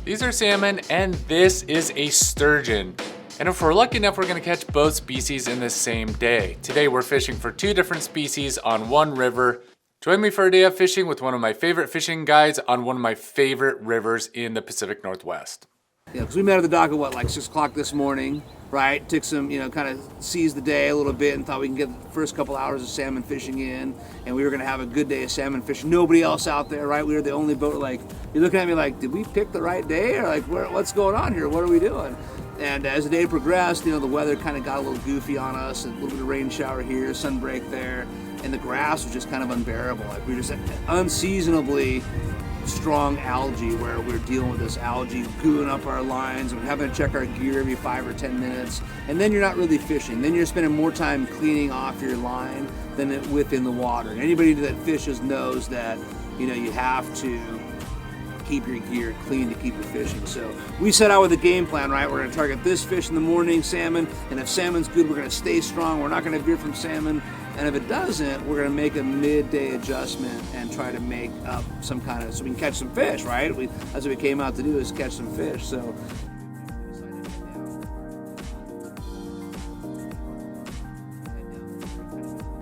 These are salmon and this is a sturgeon. And if we're lucky enough, we're gonna catch both species in the same day. Today we're fishing for 2 different species on one river. Join me for a day of fishing with one of my favorite fishing guides on one of my favorite rivers in the Pacific Northwest. Yeah, because we met at the dock at what, like 6 o'clock this morning, right? Took some, kind of seized the day a little bit and thought we can get the first couple hours of salmon fishing in, and we were gonna have a good day of salmon fishing. Nobody else out there, right? We were the only boat. Like, you're looking at me like, did we pick the right day, or like, what's going on here? What are we doing? And as the day progressed, the weather kind of got a little goofy on us, a little bit of rain shower here, sun break there, and the grass was just kind of unbearable. Like, we were just unseasonably strong algae, where we're dealing with this algae gooing up our lines and having to check our gear every 5 or 10 minutes, and then you're not really fishing. Then you're spending more time cleaning off your line than within the water. And anybody that fishes knows that you have to keep your gear clean to keep you fishing. So we set out with a game plan, right? We're going to target this fish in the morning, salmon, and if salmon's good, we're going to stay strong. We're not going to veer from salmon. And if it doesn't, we're going to make a midday adjustment and try to make up some kind of, so we can catch some fish, right? That's what we came out to do, is catch some fish. So.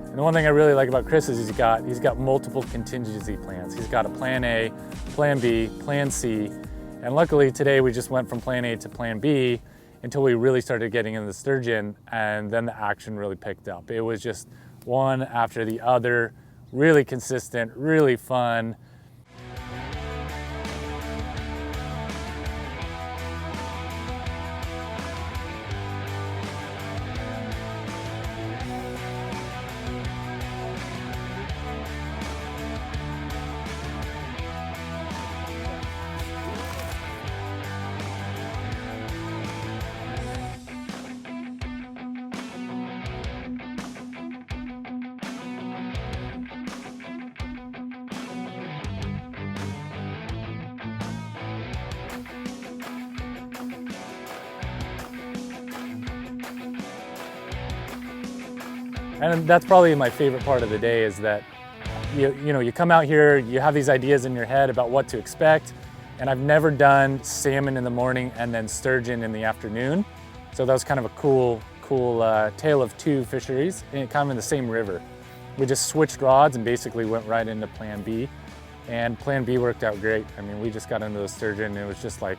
And the one thing I really like about Chris is he's got multiple contingency plans. He's got a plan A, plan B, plan C, and luckily today we just went from plan A to plan B until we really started getting into the sturgeon, and then the action really picked up. It was just one after the other, really consistent, really fun. And that's probably my favorite part of the day, is that you come out here, you have these ideas in your head about what to expect, and I've never done salmon in the morning and then sturgeon in the afternoon. So that was kind of a cool tale of 2 fisheries, and kind of in the same river. We just switched rods and basically went right into plan B, and plan B worked out great. I mean, we just got into the sturgeon, and it was just like,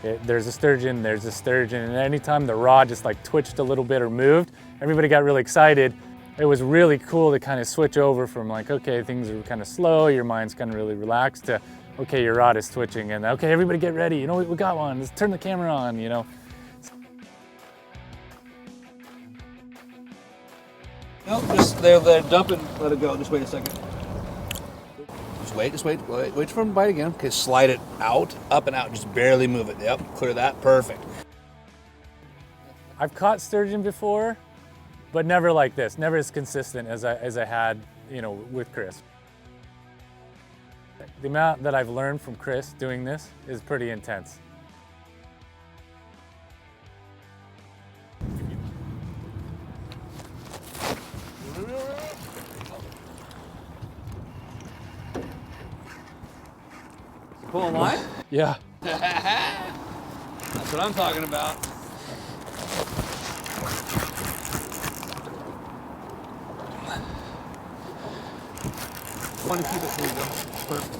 there's a sturgeon, and anytime the rod just like twitched a little bit or moved, everybody got really excited. It was really cool to kind of switch over from like, okay, things are kind of slow, your mind's kind of really relaxed, to, okay, your rod is twitching, and okay, everybody get ready, we got one, let's turn the camera on, Nope, just they're dumping, let it go, just wait a second. Just wait for them to bite again. Okay, slide it out, up and out, just barely move it. Yep, clear that, perfect. I've caught sturgeon before, but never like this, never as consistent as I had, with Chris. The amount that I've learned from Chris doing this is pretty intense. Pull a line? Yeah. That's what I'm talking about. You want to keep it, there you go. Perfect.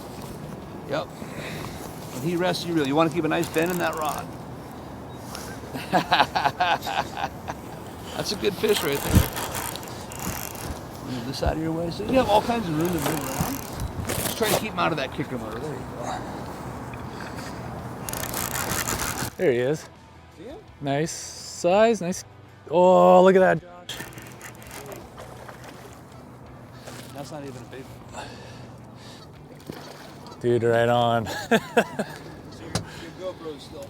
Yep. When he rests, you want to keep a nice bend in that rod. That's a good fish right there. Move this out of your way. So you have all kinds of room to move around. Just try to keep him out of that kicker motor. There you go. There he is. See him? Nice size, nice. Oh, look at that, Josh. That's not even a big one. Dude, right on. So your GoPro's still.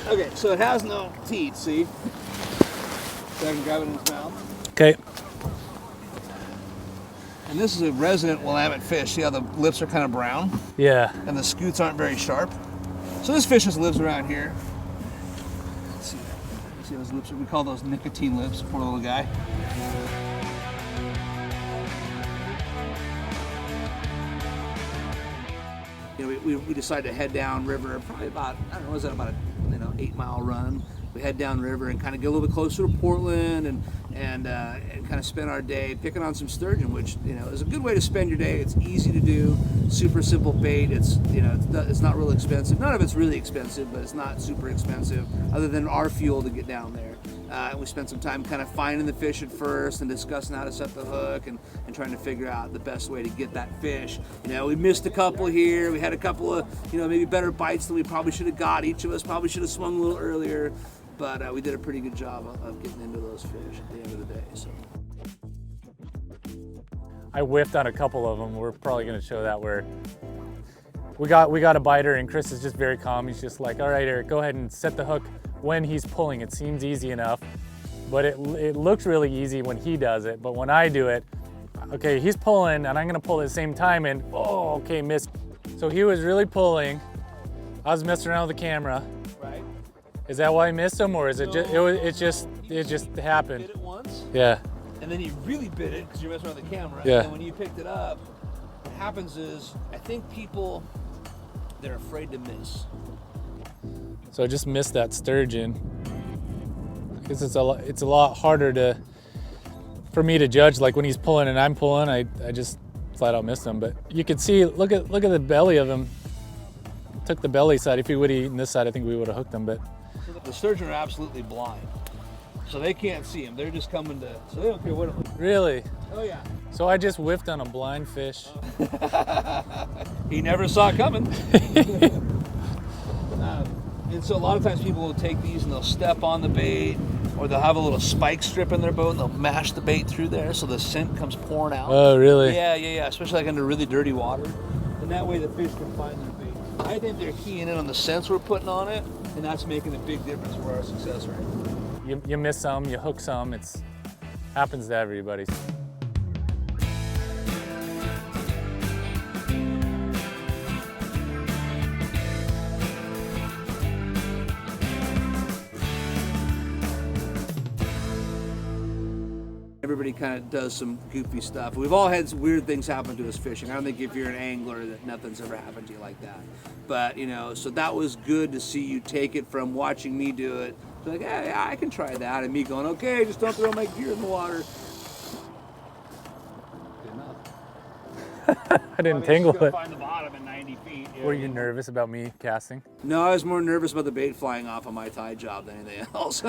Okay, so it has no teeth, see? So I can grab it in its mouth. Okay. And this is a resident Willamette fish. See how the lips are kind of brown? Yeah. And the scutes aren't very sharp. So this fish just lives around here. Let's see. See those lips? We call those nicotine lips. Poor little guy. you know, we decided to head down river, probably about, I don't know, was that about a 8-mile run? We head down river and kind of get a little bit closer to Portland and kind of spend our day picking on some sturgeon, which, you know, is a good way to spend your day. It's easy to do, super simple bait. It's, you know, it's not real expensive. None of it's really expensive, but it's not super expensive other than our fuel to get down there. And we spent some time kind of finding the fish at first and discussing how to set the hook and trying to figure out the best way to get that fish. You know, we missed a couple here. We had a couple of, you know, maybe better bites than we probably should have got. Each of us probably should have swung a little earlier. But we did a pretty good job of getting into those fish at the end of the day. So I whiffed on a couple of them. We're probably going to show that where we got a biter, and Chris is just very calm. He's just like, all right, Eric, go ahead and set the hook when he's pulling. It seems easy enough, but it looks really easy when he does it. But when I do it, okay, he's pulling and I'm going to pull at the same time, and oh, okay, missed. So he was really pulling. I was messing around with the camera. right. Is that why I missed him, or is it just it just happened? Bit it once, Yeah. and then you really bit it because you're messing around with the camera. Yeah. And then when you picked it up, what happens is I think people, they're afraid to miss. So I just missed that sturgeon. Because it's a lot harder for me to judge. Like when he's pulling and I'm pulling, I just flat out missed him. But you could see, look at the belly of him. Took the belly side. If he would have eaten this side, I think we would have hooked him. But The sturgeon are absolutely blind, so they can't see him. They're just coming to, so they don't care what it looks like. really, Oh yeah. so I just whiffed on a blind fish. He never saw it coming. And so a lot of times people will take these and they'll step on the bait, or they'll have a little spike strip in their boat and they'll mash the bait through there so the scent comes pouring out. Oh, really? Yeah, especially like under really dirty water. And that way the fish can find their bait. I think they're keying in on the scents we're putting on it, and that's making a big difference for our success rate. You miss some, you hook some. Happens to everybody. Everybody kind of does some goofy stuff. We've all had some weird things happen to us fishing. I don't think if you're an angler that nothing's ever happened to you like that. But, you know, so that was good to see you take it from watching me do it to like, yeah, I can try that, and me going, okay, just don't throw my gear in the water. Good enough. I didn't tingle it. Find the bottom at 90 feet. Were you nervous about me casting? No, I was more nervous about the bait flying off on my tie job than anything else.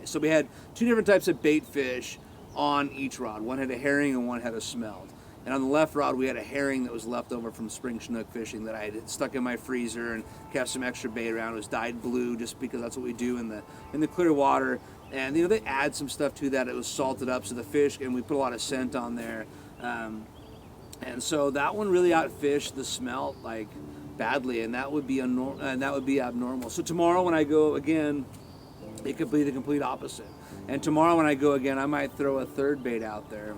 So we had two different types of bait fish on each rod. One had a herring and one had a smelt. And on the left rod, we had a herring that was left over from spring Chinook fishing that I had stuck in my freezer and kept some extra bait around. It was dyed blue just because that's what we do in the clear water. And, you know, they add some stuff to that. It was salted up so the fish, and we put a lot of scent on there. And so that one really outfished the smelt like badly, and that would be abnormal. So tomorrow when I go again, it could be the complete opposite. And tomorrow when I go again, I might throw a third bait out there,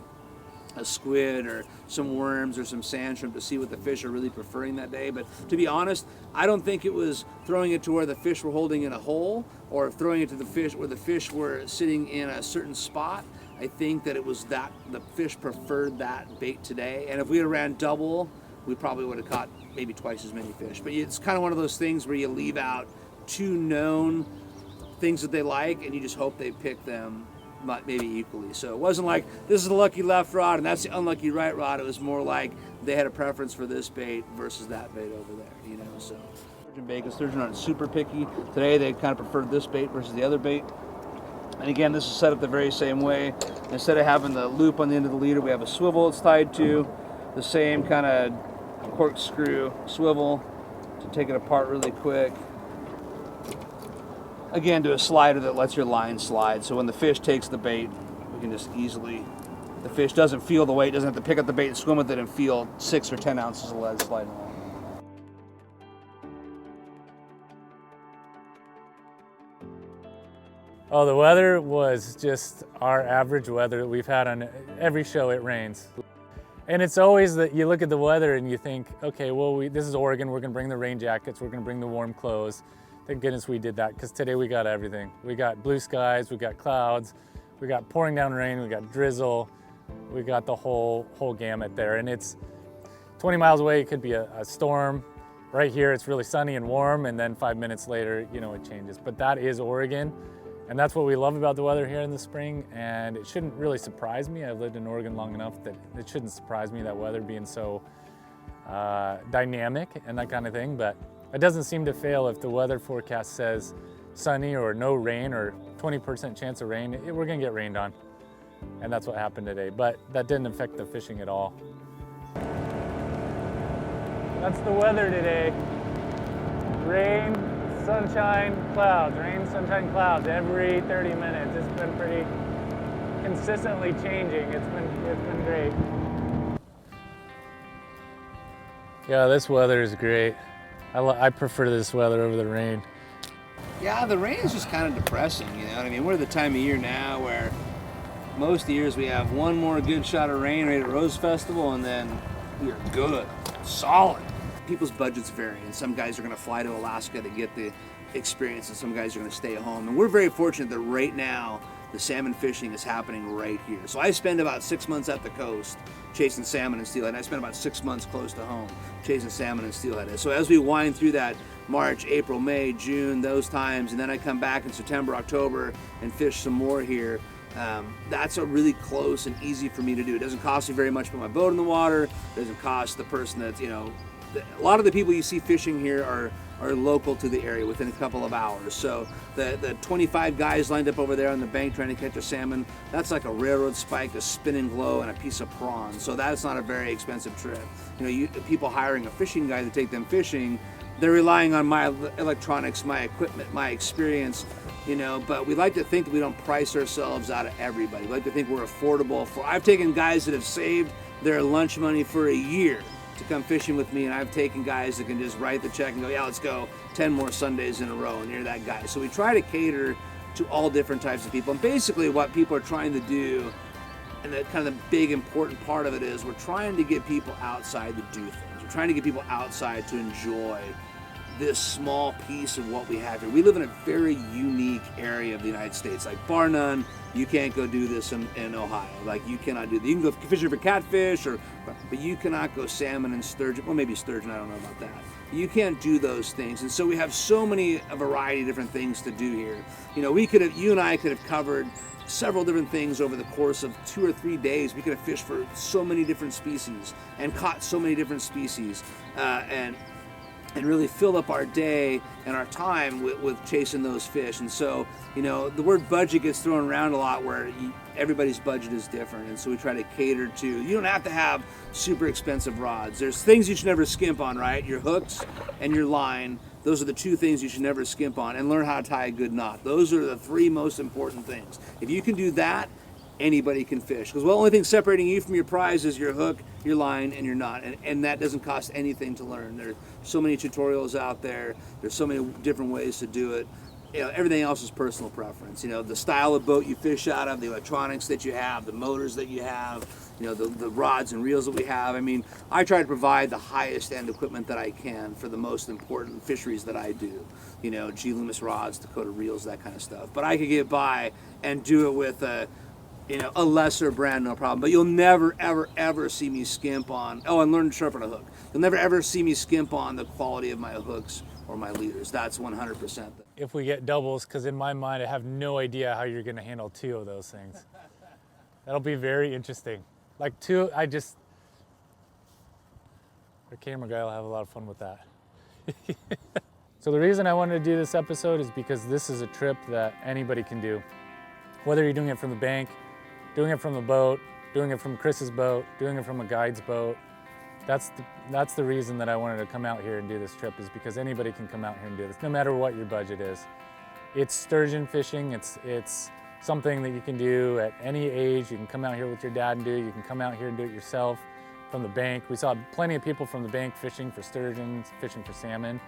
a squid or some worms or some sand shrimp to see what the fish are really preferring that day. But to be honest, I don't think it was throwing it to where the fish were holding in a hole or throwing it to the fish where the fish were sitting in a certain spot. I think that it was that the fish preferred that bait today. And if we had ran double, we probably would have caught maybe twice as many fish. But it's kind of one of those things where you leave out two known things that they like, and you just hope they pick them maybe equally. So it wasn't like this is the lucky left rod and that's the unlucky right rod. It was more like they had a preference for this bait versus that bait over there, you know. So sturgeon bait, because sturgeon aren't super picky. Today they kind of preferred this bait versus the other bait. And again, this is set up the very same way. Instead of having the loop on the end of the leader, we have a swivel it's tied to, the same kind of corkscrew swivel to take it apart really quick. Again, to a slider that lets your line slide, so when the fish takes the bait, we can just easily, the fish doesn't feel the weight, doesn't have to pick up the bait and swim with it and feel 6 or 10 ounces of lead sliding along. Oh, the weather was just our average weather that we've had on every show. It rains. And it's always that you look at the weather and you think, okay, well, this is Oregon. We're going to bring the rain jackets. We're going to bring the warm clothes. Thank goodness we did that, because today we got everything. We got blue skies, we got clouds, we got pouring down rain, we got drizzle, we got the whole gamut there. And it's, 20 miles away, it could be a storm. Right here, it's really sunny and warm, and then 5 minutes later, you know, it changes. But that is Oregon, and that's what we love about the weather here in the spring, and it shouldn't really surprise me. I've lived in Oregon long enough that it shouldn't surprise me, that weather being so dynamic and that kind of thing, but it doesn't seem to fail. If the weather forecast says sunny or no rain or 20% chance of rain, we're gonna get rained on. And that's what happened today, but that didn't affect the fishing at all. That's the weather today. Rain, sunshine, clouds. Rain, sunshine, clouds every 30 minutes. It's been pretty consistently changing. It's been great. Yeah, this weather is great. I prefer this weather over the rain. Yeah, the rain is just kind of depressing, you know what I mean? We're at the time of year now where most years we have one more good shot of rain right at Rose Festival, and then we're good, solid. People's budgets vary, and some guys are going to fly to Alaska to get the experience, and some guys are going to stay home. And we're very fortunate that right now the salmon fishing is happening right here. So I spend about 6 months at the coast chasing salmon and steelhead, and I spend about 6 months close to home chasing salmon and steelhead. So as we wind through that March, April, May, June, those times, and then I come back in September, October, and fish some more here. That's a really close and easy for me to do. It doesn't cost me very much to put my boat in the water. It doesn't cost the person that's, you know, a lot of the people you see fishing here are local to the area within a couple of hours. So the 25 guys lined up over there on the bank trying to catch a salmon, that's like a railroad spike, a spin and glow, and a piece of prawn. So that's not a very expensive trip. You know, people hiring a fishing guy to take them fishing, they're relying on my electronics, my equipment, my experience, you know, but we like to think that we don't price ourselves out of everybody. We like to think we're affordable. I've taken guys that have saved their lunch money for a year to come fishing with me, and I've taken guys that can just write the check and go, yeah, let's go 10 more Sundays in a row, and you're that guy. So we try to cater to all different types of people. And basically what people are trying to do, and the kind of the big important part of it is, we're trying to get people outside to do things. We're trying to get people outside to enjoy this small piece of what we have here. We live in a very unique area of the United States. Like, bar none, you can't go do this in Ohio. Like, you cannot do that. You can go fishing for catfish, but you cannot go salmon and sturgeon. Well, maybe sturgeon, I don't know about that. You can't do those things. And so we have so many, a variety of different things to do here. You know, you and I could have covered several different things over the course of 2 or 3 days. We could have fished for so many different species and caught so many different species, and really fill up our day and our time with chasing those fish. And so, you know, the word budget gets thrown around a lot, where everybody's budget is different. And so we try to cater to, you don't have to have super expensive rods. There's things you should never skimp on, right? Your hooks and your line. Those are the 2 things you should never skimp on, and learn how to tie a good knot. Those are the 3 most important things. If you can do that, anybody can fish. Because the only thing separating you from your prize is your hook, your line, and your knot. And that doesn't cost anything to learn. There's so many tutorials out there. There's so many different ways to do it. You know, everything else is personal preference. You know, the style of boat you fish out of, the electronics that you have, the motors that you have, you know, the rods and reels that we have. I mean, I try to provide the highest end equipment that I can for the most important fisheries that I do. You know, G. Loomis rods, Dakota reels, that kind of stuff. But I could get by and do it with a lesser brand, no problem. But you'll never, ever, ever see me skimp on, and learn to sharpen a hook. You'll never, ever see me skimp on the quality of my hooks or my leaders. That's 100%. If we get doubles, because in my mind, I have no idea how you're gonna handle 2 of those things. That'll be very interesting. Like 2, our camera guy will have a lot of fun with that. So the reason I wanted to do this episode is because this is a trip that anybody can do. Whether you're doing it from the bank, doing it from the boat, doing it from Chris's boat, doing it from a guide's boat. That's the reason that I wanted to come out here and do this trip, is because anybody can come out here and do this, no matter what your budget is. It's sturgeon fishing. It's something that you can do at any age. You can come out here with your dad and do it. You can come out here and do it yourself from the bank. We saw plenty of people from the bank fishing for sturgeons, fishing for salmon.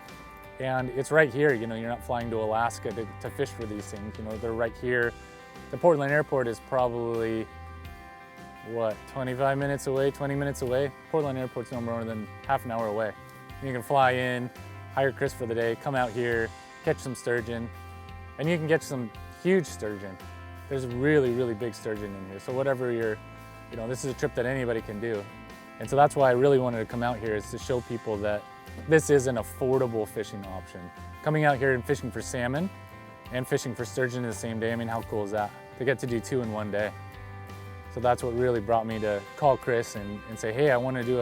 And it's right here. You know, you're not flying to Alaska to fish for these things. You know, they're right here. The Portland airport is probably, 25 minutes away, 20 minutes away? Portland airport's no more than half an hour away. You can fly in, hire Chris for the day, come out here, catch some sturgeon, and you can catch some huge sturgeon. There's really, really big sturgeon in here. So whatever this is a trip that anybody can do. And so that's why I really wanted to come out here, is to show people that this is an affordable fishing option. Coming out here and fishing for salmon and fishing for sturgeon in the same day, I mean, how cool is that? To get to do 2 in one day. So that's what really brought me to call Chris and say, hey, I want to do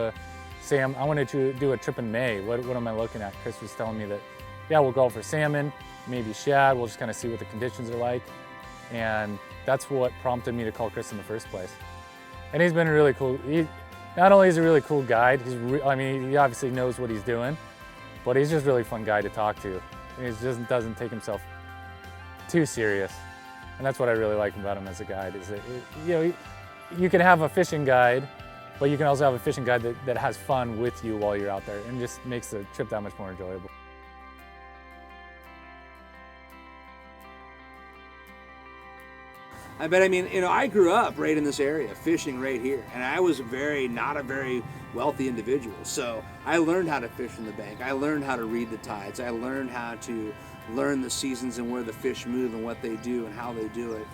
a trip in May. What am I looking at? Chris was telling me that, yeah, we'll go for salmon, maybe shad. We'll just kind of see what the conditions are like. And that's what prompted me to call Chris in the first place. And he's been really cool. Not only is he a really cool guide, I mean, he obviously knows what he's doing, but he's just a really fun guy to talk to. He just doesn't take himself too serious. And that's what I really like about him as a guide, is that, you know, you can have a fishing guide, but you can also have a fishing guide that has fun with you while you're out there, and just makes the trip that much more enjoyable. I bet, I mean, you know, I grew up right in this area, fishing right here, and I was not a very wealthy individual. So I learned how to fish in the bank. I learned how to read the tides. I learned how to learn the seasons and where the fish move and what they do and how they do it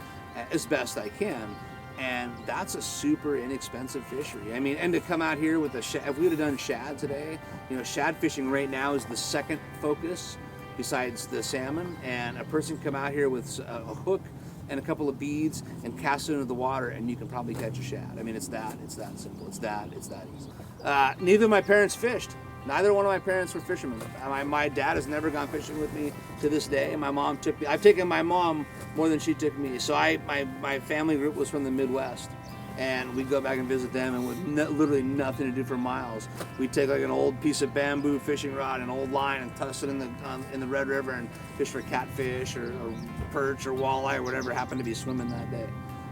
as best I can. And that's a super inexpensive fishery. I mean, and to come out here with if we would have done shad today, you know, shad fishing right now is the second focus besides the salmon. And a person can come out here with a hook and a couple of beads and cast it into the water, and you can probably catch a shad. I mean, it's that simple. It's that easy. Neither of my parents fished. Neither one of my parents were fishermen. My dad has never gone fishing with me to this day. My mom took me. I've taken my mom more than she took me. So my family group was from the Midwest, and we'd go back and visit them, and with literally nothing to do for miles, we'd take like an old piece of bamboo fishing rod, an old line, and toss it in the Red River and fish for catfish or perch or walleye or whatever happened to be swimming that day.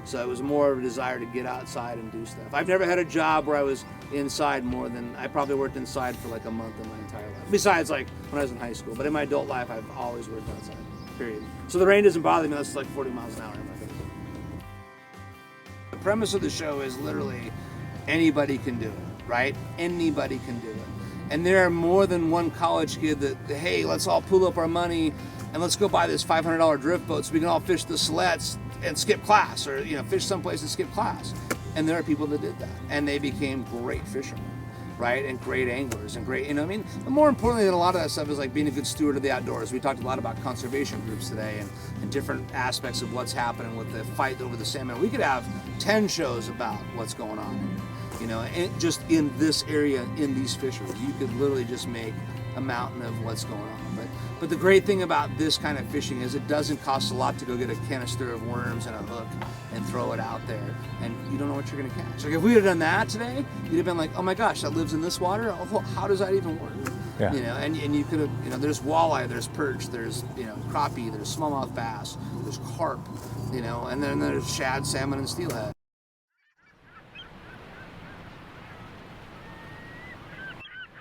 So it was more of a desire to get outside and do stuff. I've never had a job where I was inside more than, I probably worked inside for like a month in my entire life. Besides like when I was in high school, but in my adult life, I've always worked outside, period. So the rain doesn't bother me, that's like 40 miles an hour in my face. The premise of the show is literally anybody can do it, right? Anybody can do it. And there are more than one college kid that, hey, let's all pool up our money and let's go buy this $500 drift boat so we can all fish the sleds and skip class, or you know, fish someplace and skip class. And there are people that did that, and they became great fishermen, right? And great anglers and great, you know, I mean, and more importantly than a lot of that stuff is like being a good steward of the outdoors. We talked a lot about conservation groups today and different aspects of what's happening with the fight over the salmon. We could have 10 shows about what's going on, you know, and just in this area, in these fisheries, you could literally just make a mountain of what's going on. But the great thing about this kind of fishing is it doesn't cost a lot to go get a canister of worms and a hook and throw it out there, and you don't know what you're gonna catch. Like if we had done that today, you'd have been like, oh my gosh, that lives in this water? Oh, how does that even work? Yeah. You know, and you could have, you know, there's walleye, there's perch, there's, you know, crappie, there's smallmouth bass, there's carp, you know, and then there's shad, salmon, and steelhead.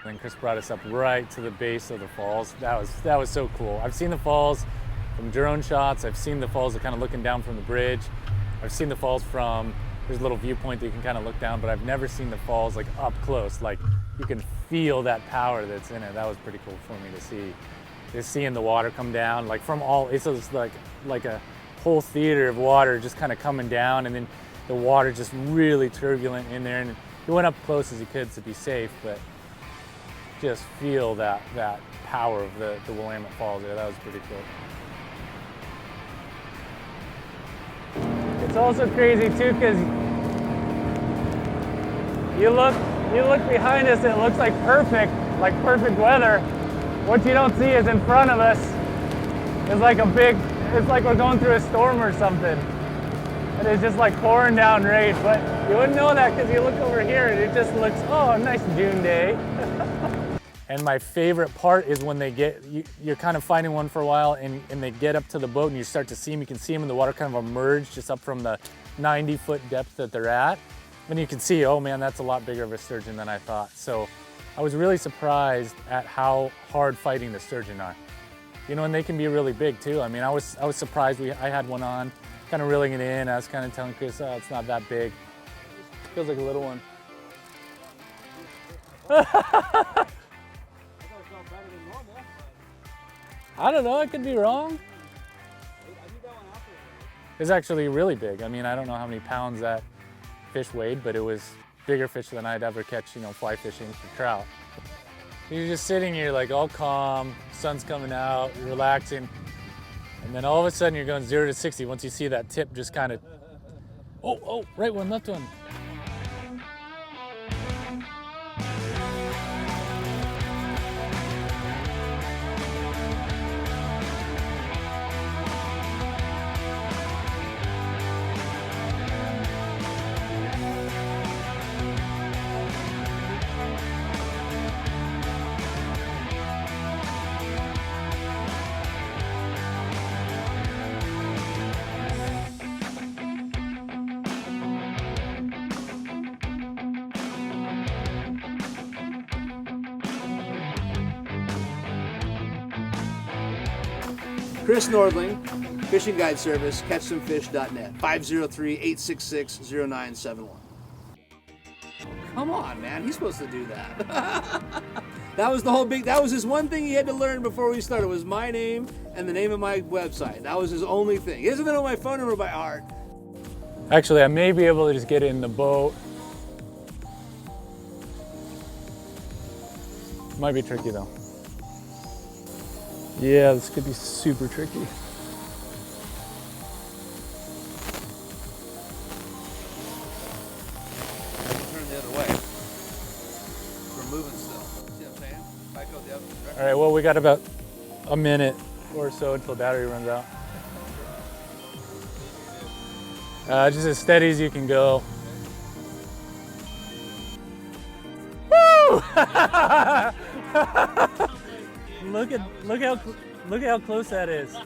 And Chris brought us up right to the base of the falls. That was so cool. I've seen the falls from drone shots. I've seen the falls that kind of looking down from the bridge. I've seen the falls from, there's a little viewpoint that you can kind of look down, but I've never seen the falls like up close. Like you can feel that power that's in it. That was pretty cool for me to see. Just seeing the water come down, like from all, it's just like a whole theater of water just kind of coming down, and then the water just really turbulent in there. And you went up close as you could to be safe, but just feel that power of the Willamette Falls there. That was pretty cool. It's also crazy too, because you look behind us, it looks like perfect weather. What you don't see is in front of us is like it's like we're going through a storm or something. And it's just like pouring down rain, but you wouldn't know that because you look over here and it just looks, oh, a nice June day. And my favorite part is when they you're kind of finding one for a while, and they get up to the boat and you start to see them. You can see them in the water kind of emerge just up from the 90-foot depth that they're at. And you can see, oh man, that's a lot bigger of a sturgeon than I thought. So I was really surprised at how hard fighting the sturgeon are. You know, and they can be really big too. I mean, I was surprised. I had one on, kind of reeling it in. I was kind of telling Chris, oh, it's not that big. Feels like a little one. I don't know, I could be wrong. It's actually really big. I mean, I don't know how many pounds that fish weighed, but it was bigger fish than I'd ever catch, you know, fly fishing for trout. You're just sitting here like all calm, sun's coming out, you're relaxing, and then all of a sudden you're going 0 to 60 once you see that tip just kind of, oh, right one, left one. Chris Nordling, Fishing Guide Service, catchsomefish.net, 503-866-0971. Come on, man, he's supposed to do that. That was the whole that was his one thing he had to learn before we started, was my name and the name of my website. That was his only thing. He doesn't know my phone number by heart. Actually, I may be able to just get it in the boat. Might be tricky though. Yeah, this could be super tricky. Turn the other way. We're moving still. See what I'm saying? If I go the other direction. All right, well, we got about a minute or so until battery runs out. Just as steady as you can go. Woo! Look how close that is.